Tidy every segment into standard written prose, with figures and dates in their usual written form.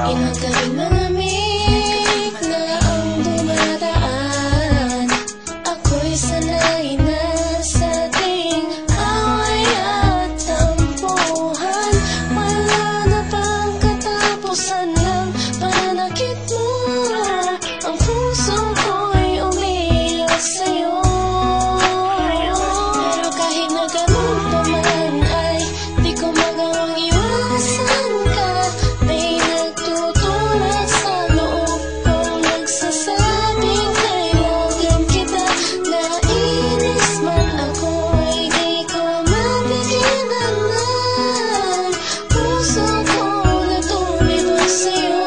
Inagaling malamig na ang dumadaan. Ako'y sanay na sa ating away at tampuhan. Wala na bang katapusan ng pananakit mo? Ang puso ko'y umiiyak sa'yo. Pero kahit na ganun pa man ay di ko magawang iwasan ka. May nagtutulak sa loob kong nagsasabing kailangan kita. Nainis man ako'y di ko mapigilan ng puso ko na tumibok sa'yo.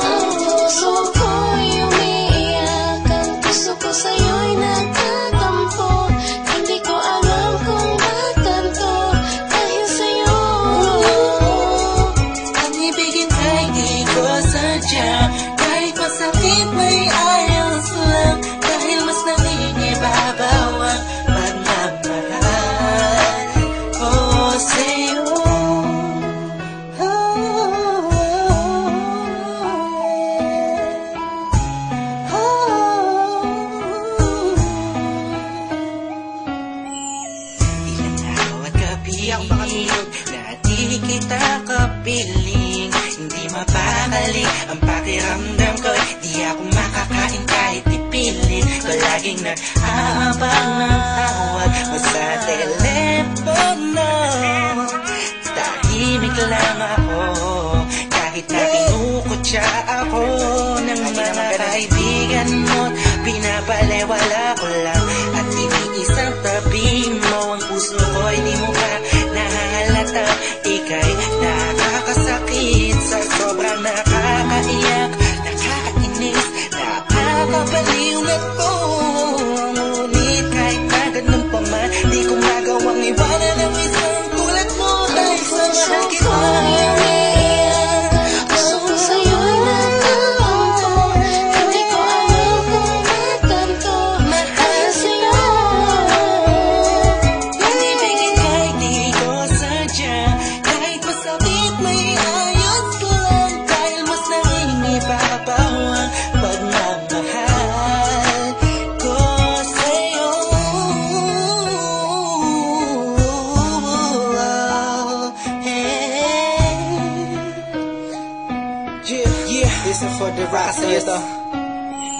Ang puso ko'y umiiyak, ang puso ko sa'yo'y nagtatampo. Hindi ko alam kung ba't ganito dahil sa'yo. Ang ibigin ay di ko sadya, kahit masakit may ayos lang, dahil mas nangingibabaw ang pagmamahal ko sa'yo. Ilang araw at gabi na di kita kapiling, hindi mapakali ang pakiramdam ko. Di ako makakain kahit ipilit ko, laging nag-aabang ng tawag mo sa telepono. Tahimik lang ako kahit na kinukutya ako ng mga kaibigan mo. Pinapalewala ko lang at iniisang tabi mo. Ang puso ko'y di mo pa nahalata. Ika'y nakakasakit sa sobrang nakakaiyak, nakakainis, nakakabaliw na to. Ngunit kahit na ganun pa man, di ko magawang iwanan ang isang tulad mo. Dahil sa mahal kita, Puso ko sa'yo'y nagtatampo. Hindi ko alam kung ba't ganito dahil sa'yo. ang ibigin kahit di ko sadya, kahit masakit may ayos lang, dahil mas nangingibabaw ang pagmamahal ko sa'yo. Yeah, listen for the rasa ito.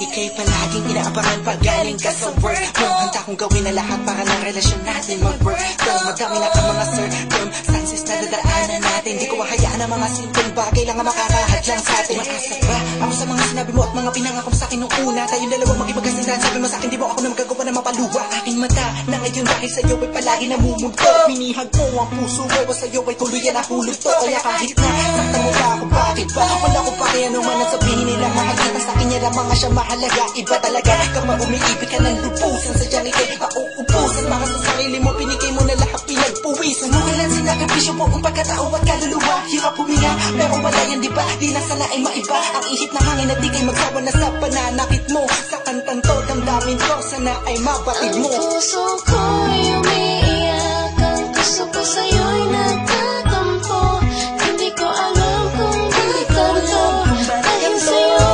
Ika'y palaging inaabangan pag galing ka sa work mo. Handa kong gawin na lahat para ng relasyon natin mag-work. Pero madami na kang mga circumstances na dadaanan natin. Di ko mahayaan ang mga simpleng bagay lang ang makakahadlang sa atin. Makasad ba ako sa mga sinabi mo at mga pinangako mo sa akin nung una? Tayong dalawang magipagkasindahan. Sabi mo sa akin, di mo ako na magagawa na mapaluwa. Aking mata na ngayon dahil sa'yo ay palagi namumulto. Minihag ko ang puso ko, o sa'yo ay tuluyan na hulog to. Kaya kahit na saktan mo pa ako, bakit ba? Wala ko pa kaya naman ang sabihin nila. Makakita sa akin niya lang mga siya mahalaga. Iba talaga kapag umiibig ka ng lubusan, sadyang ika'y mauubusan. Baka sa sarili mo, pinigay mo na lahat, pinagpuwisan mo. Kailan sinakripisyo mo ang pagkatao at kaluluwa. Hirap huminga, pero wala yan diba? Di na sana ay maiba ang ihip ng hangin at di kay magsawa na sa pananakit mo. Sa kantang to, damdamin ko, sana ay mabatid mo. Ang puso ko'y umiiyak, ang puso ko sa'yo'y nagtatampo. Hindi ko alam kung ba't ganito dahil sa'yo.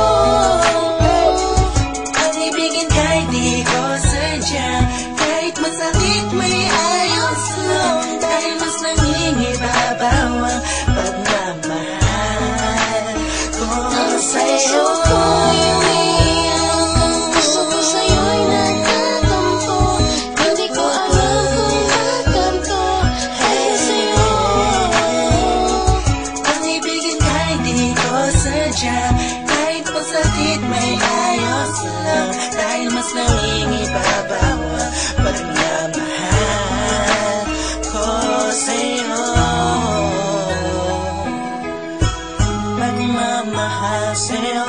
Ang ibigin kahit di ko sadya, kahit masakit may ayos lang, dahil mas nangingibabaw ang pagmamahal ko sa'yo. Kahit masakit may ayos lang, dahil mas nangingibabaw ang pagmamahal ko sa'yo. Pagmamahal sa'yo.